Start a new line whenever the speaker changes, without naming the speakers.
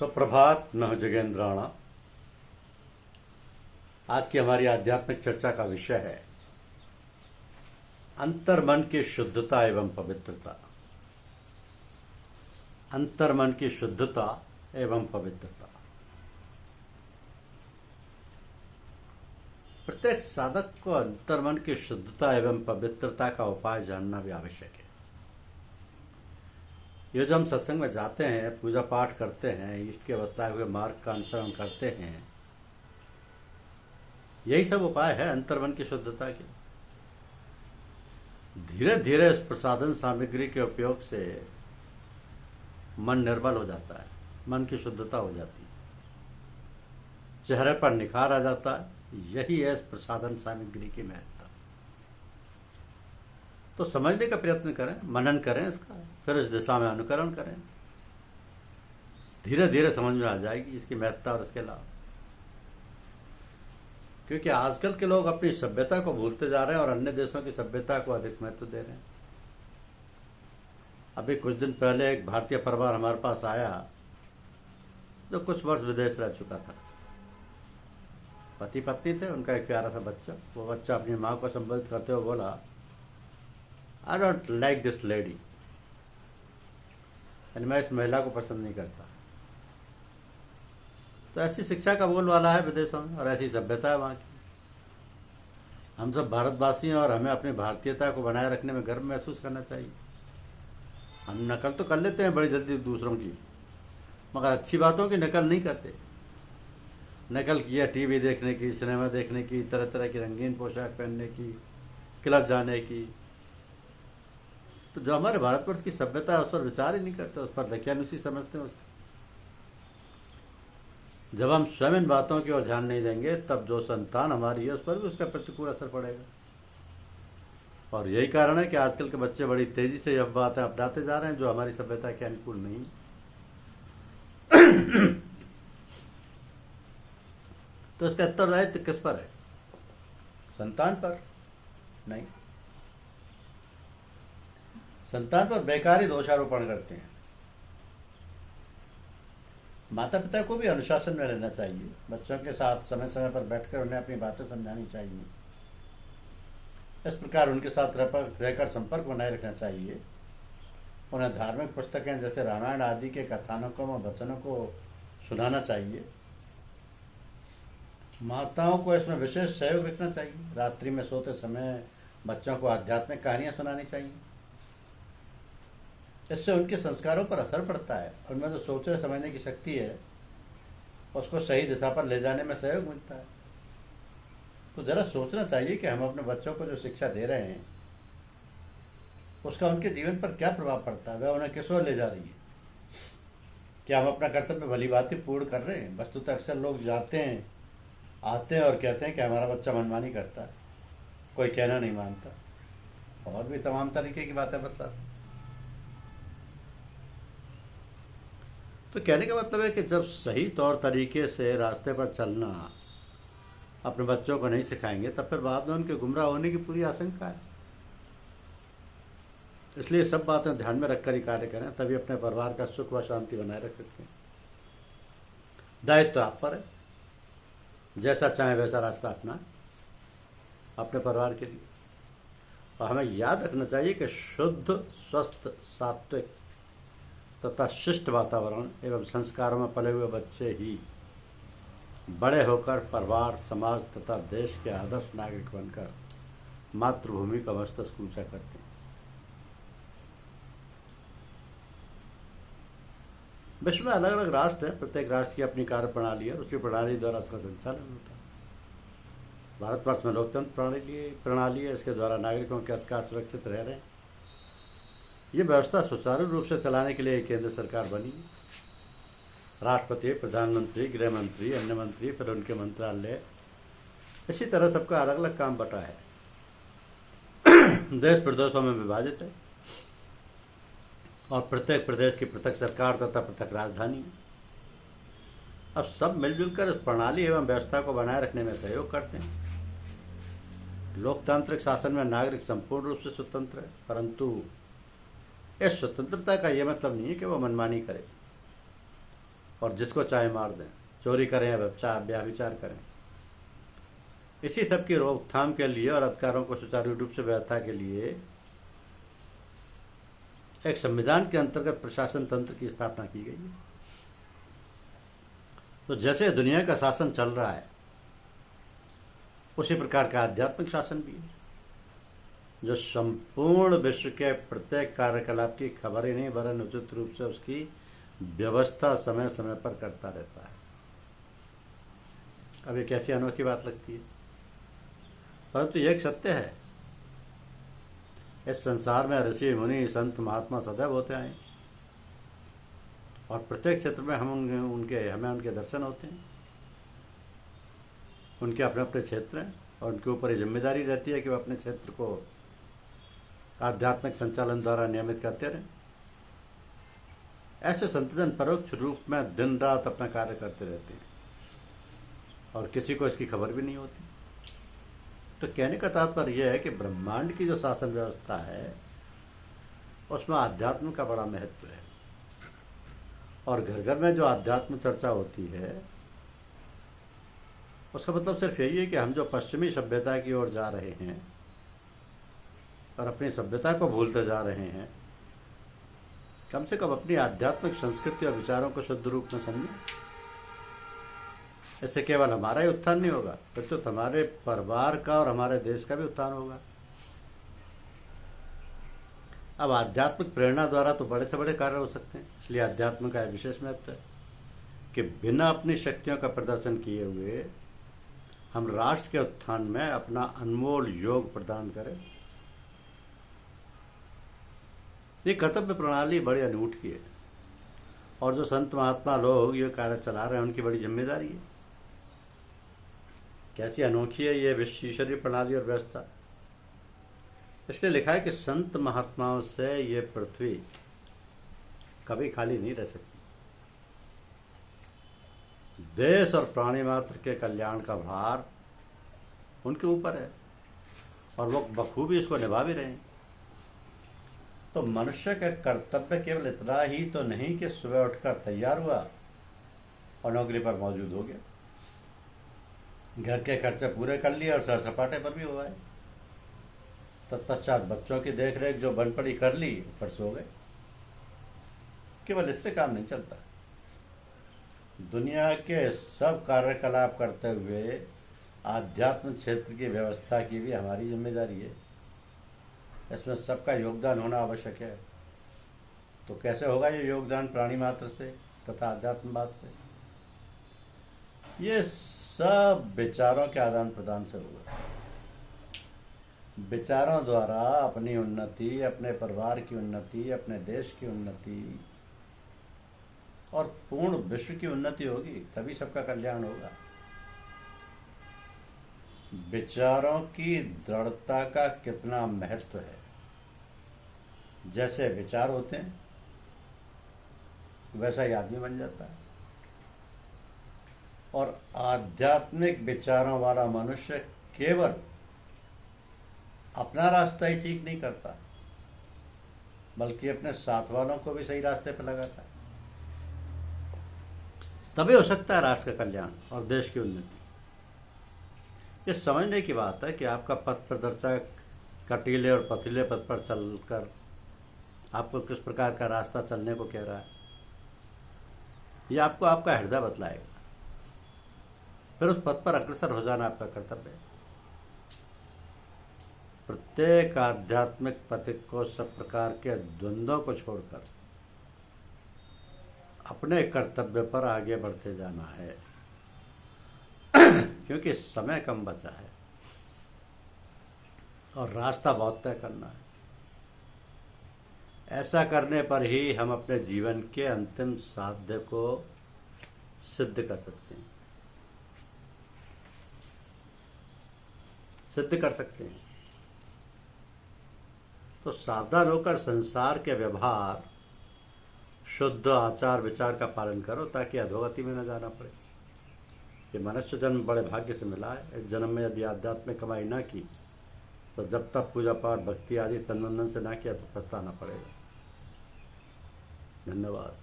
सुप्रभात नह जगेंद्राणा। आज की हमारी आध्यात्मिक चर्चा का विषय है अंतर्मन की शुद्धता एवं पवित्रता। अंतर्मन की शुद्धता एवं पवित्रता। प्रत्येक साधक को अंतर्मन की शुद्धता एवं पवित्रता का उपाय जानना भी आवश्यक है। ये जो हम सत्संग में जाते हैं, पूजा पाठ करते हैं, ईष्ट के बताए हुए मार्ग का अनुसरण करते हैं, यही सब उपाय है अंतर्मन की शुद्धता के। धीरे धीरे इस प्रसाधन सामग्री के उपयोग से मन निर्मल हो जाता है, मन की शुद्धता हो जाती है, चेहरे पर निखार आ जाता है। यही है इस प्रसाधन सामग्री की महत्ता। तो समझने का प्रयत्न करें, मनन करें इसका, फिर इस दिशा में अनुकरण करें। धीरे धीरे समझ में आ जाएगी इसकी महत्ता और इसके लाभ। क्योंकि आजकल के लोग अपनी सभ्यता को भूलते जा रहे हैं और अन्य देशों की सभ्यता को अधिक महत्व दे रहे हैं। अभी कुछ दिन पहले एक भारतीय परिवार हमारे पास आया जो कुछ वर्ष विदेश रह चुका था। पति पत्नी थे, उनका एक प्यारा सा बच्चा। वो बच्चा अपनी माँ को संबोधित करते हुए बोला, I don't like this lady, यानी मैं इस महिला को पसंद नहीं करता। तो ऐसी शिक्षा का बोलबाला है विदेशों में और ऐसी सभ्यता है वहाँ की। हम सब भारतवासी हैं और हमें अपनी भारतीयता को बनाए रखने में गर्व महसूस करना चाहिए। हम नकल तो कर लेते हैं बड़ी जल्दी दूसरों की, मगर अच्छी बातों की नकल नहीं करते। नकल किया टीवी देखने की, सिनेमा देखने की, तरह तरह की रंगीन पोशाक पहनने की, क्लब जाने की। तो जो हमारे भारतवर्ष की सभ्यता है उस पर विचार ही नहीं करते, उस पर दकियानुसी समझते हैं उसको। जब हम स्वयं इन बातों की ओर ध्यान नहीं देंगे तब जो संतान हमारी है उस पर भी उसका प्रतिकूल असर पड़ेगा। और यही कारण है कि आजकल के बच्चे बड़ी तेजी से यह बातें अपनाते जा रहे हैं जो हमारी सभ्यता के अनुकूल नहीं। तो इसका उत्तरदायित्व किस पर है? संतान पर नहीं। संतान पर बेकार ही दोषारोपण करते हैं। माता पिता को भी अनुशासन में रहना चाहिए। बच्चों के साथ समय समय पर बैठकर उन्हें अपनी बातें समझानी चाहिए। इस प्रकार उनके साथ रहकर संपर्क बनाए रखना चाहिए। उन्हें धार्मिक पुस्तकें जैसे रामायण आदि के कथानकों व वचनों को सुनाना चाहिए। माताओं को इसमें विशेष सहयोग रखना चाहिए। रात्रि में सोते समय बच्चों को आध्यात्मिक कहानियां सुनानी चाहिए। इससे उनके संस्कारों पर असर पड़ता है। उनमें जो सोचने समझने की शक्ति है उसको सही दिशा पर ले जाने में सहयोग मिलता है। तो जरा सोचना चाहिए कि हम अपने बच्चों को जो शिक्षा दे रहे हैं उसका उनके जीवन पर क्या प्रभाव पड़ता है, वह उन्हें किस ओर ले जा रही है। क्या हम अपना कर्तव्य भली भांति पूर्ण कर रहे हैं? वस्तुतः अक्सर लोग जाते हैं, आते हैं और कहते हैं कि हमारा बच्चा मनमानी करता है, कोई कहना नहीं मानता, और भी तमाम तरीके की बातें बतलाते हैं। तो कहने का मतलब है कि जब सही तौर तरीके से रास्ते पर चलना अपने बच्चों को नहीं सिखाएंगे तब फिर बाद में उनके गुमराह होने की पूरी आशंका है। इसलिए सब बातें ध्यान में रखकर ही कार्य करें, तभी अपने परिवार का सुख व शांति बनाए रख सकते हैं। दायित्व आप पर है, जैसा चाहे वैसा रास्ता अपना अपने परिवार के लिए। और हमें याद रखना चाहिए कि शुद्ध, स्वस्थ, सात्विक तथा शिष्ट वातावरण एवं संस्कारों में पले हुए बच्चे ही बड़े होकर परिवार, समाज तथा देश के आदर्श नागरिक बनकर मातृभूमि का मस्तक ऊंचा करते हैं। विश्व में अलग अलग राष्ट्र हैं, प्रत्येक राष्ट्र की अपनी कार्य प्रणाली है, उसकी प्रणाली द्वारा उसका संचालन होता है। भारतवर्ष में लोकतंत्र प्रणाली है, इसके द्वारा नागरिकों के अधिकार सुरक्षित रह रहे हैं। ये व्यवस्था सुचारू रूप से चलाने के लिए केंद्र सरकार बनी। राष्ट्रपति, प्रधानमंत्री, गृह मंत्री, अन्य मंत्री, फिर उनके मंत्रालय, इसी तरह सबका अलग अलग काम बटा है। देश प्रदेशों में विभाजित है और प्रत्येक प्रदेश की पृथक सरकार तथा पृथक राजधानी। अब सब मिलजुल कर इस प्रणाली एवं व्यवस्था को बनाए रखने में सहयोग करते हैं। लोकतांत्रिक शासन में नागरिक संपूर्ण रूप से स्वतंत्र है, परंतु इस स्वतंत्रता का यह मतलब नहीं है कि वह मनमानी करे। और जिसको चाहे मार दें, चोरी करें या व्यभिचार करें। इसी सब की रोकथाम के लिए और अधिकारों को सुचारू रूप से व्यवस्था के लिए एक संविधान के अंतर्गत प्रशासन तंत्र की स्थापना की गई है। तो जैसे दुनिया का शासन चल रहा है, उसी प्रकार का आध्यात्मिक शासन भी है, जो संपूर्ण विश्व के प्रत्येक कार्यकलाप की खबर ही नहीं वरन उचित रूप से उसकी व्यवस्था समय समय पर करता रहता है। अब ये कैसी अनोखी बात लगती है, परंतु यह एक सत्य है। इस संसार में ऋषि मुनि संत महात्मा सदैव होते आए और प्रत्येक क्षेत्र में हमें उनके दर्शन होते हैं। उनके अपने अपने क्षेत्र हैं और उनके ऊपर ये जिम्मेदारी रहती है कि वो अपने क्षेत्र को आध्यात्मिक संचालन द्वारा नियमित करते रहें। ऐसे संतजन परोक्ष रूप में दिन रात अपना कार्य करते रहते हैं और किसी को इसकी खबर भी नहीं होती। तो कहने का तात्पर्य यह है कि ब्रह्मांड की जो शासन व्यवस्था है उसमें अध्यात्म का बड़ा महत्व है और घर घर में जो अध्यात्म चर्चा होती है उसका मतलब सिर्फ यही है कि हम जो पश्चिमी सभ्यता की ओर जा रहे हैं और अपनी सभ्यता को भूलते जा रहे हैं, कम से कम अपनी आध्यात्मिक संस्कृति और विचारों को शुद्ध रूप में समझें। इससे केवल हमारा ही उत्थान नहीं होगा, तो हमारे परिवार का और हमारे देश का भी उत्थान होगा। अब आध्यात्मिक प्रेरणा द्वारा तो बड़े से बड़े कार्य हो सकते हैं, इसलिए अध्यात्म का विशेष महत्व है कि बिना अपनी शक्तियों का प्रदर्शन किए हुए हम राष्ट्र के उत्थान में अपना अनमोल योग प्रदान करें। ये कर्तव्य प्रणाली बड़ी अनूठी है और जो संत महात्मा लोग ये कार्य चला रहे हैं उनकी बड़ी जिम्मेदारी है। कैसी अनोखी है ये ईश्वरीय प्रणाली और व्यवस्था। इसलिए लिखा है कि संत महात्माओं से ये पृथ्वी कभी खाली नहीं रह सकती। देश और प्राणी मात्र के कल्याण का भार उनके ऊपर है और वो बखूबी इसको निभा भी रहे हैं। तो मनुष्य का कर्तव्य केवल इतना ही तो नहीं कि सुबह उठकर तैयार हुआ और नौकरी पर मौजूद हो गया, घर के खर्चे पूरे कर लिए और सैर सपाटे पर भी हो गए, तत्पश्चात बच्चों की देखरेख जो बन पड़ी कर ली, ऊपर सो गए। केवल इससे काम नहीं चलता। दुनिया के सब कार्यकलाप करते हुए आध्यात्म क्षेत्र की व्यवस्था की भी हमारी जिम्मेदारी है। इसमें सबका योगदान होना आवश्यक है। तो कैसे होगा ये योगदान? प्राणी मात्र से तथा आध्यात्मवाद से। ये सब विचारों के आदान प्रदान से होगा। विचारों द्वारा अपनी उन्नति, अपने परिवार की उन्नति, अपने देश की उन्नति और पूर्ण विश्व की उन्नति होगी, तभी सबका कल्याण होगा। विचारों की दृढ़ता का कितना महत्व है। जैसे विचार होते हैं वैसा ही आदमी बन जाता है। और आध्यात्मिक विचारों वाला मनुष्य केवल अपना रास्ता ही ठीक नहीं करता, बल्कि अपने साथ वालों को भी सही रास्ते पर लगाता है। तभी हो सकता है राष्ट्र का कल्याण और देश की उन्नति। ये समझने की बात है कि आपका पथ प्रदर्शक कटीले और पथीले पथ पर चलकर आपको किस प्रकार का रास्ता चलने को कह रहा है, ये आपको आपका हृदय बतलाएगा। फिर उस पथ पर अग्रसर हो जाना आपका कर्तव्य है। प्रत्येक आध्यात्मिक पथिक को सब प्रकार के द्वंद्वों को छोड़कर अपने कर्तव्य पर आगे बढ़ते जाना है क्योंकि समय कम बचा है और रास्ता बहुत तय करना है। ऐसा करने पर ही हम अपने जीवन के अंतिम साध्य को सिद्ध कर सकते हैं, तो सावधान होकर संसार के व्यवहार, शुद्ध आचार विचार का पालन करो ताकि अधोगति में न जाना पड़े। ये मनुष्य जन्म बड़े भाग्य से मिला है। इस जन्म में यदि आध्यात्मिक कमाई ना की तो जब तक पूजा पाठ भक्ति आदि तन मन से ना किया तो पछताना पड़ेगा। धन्यवाद।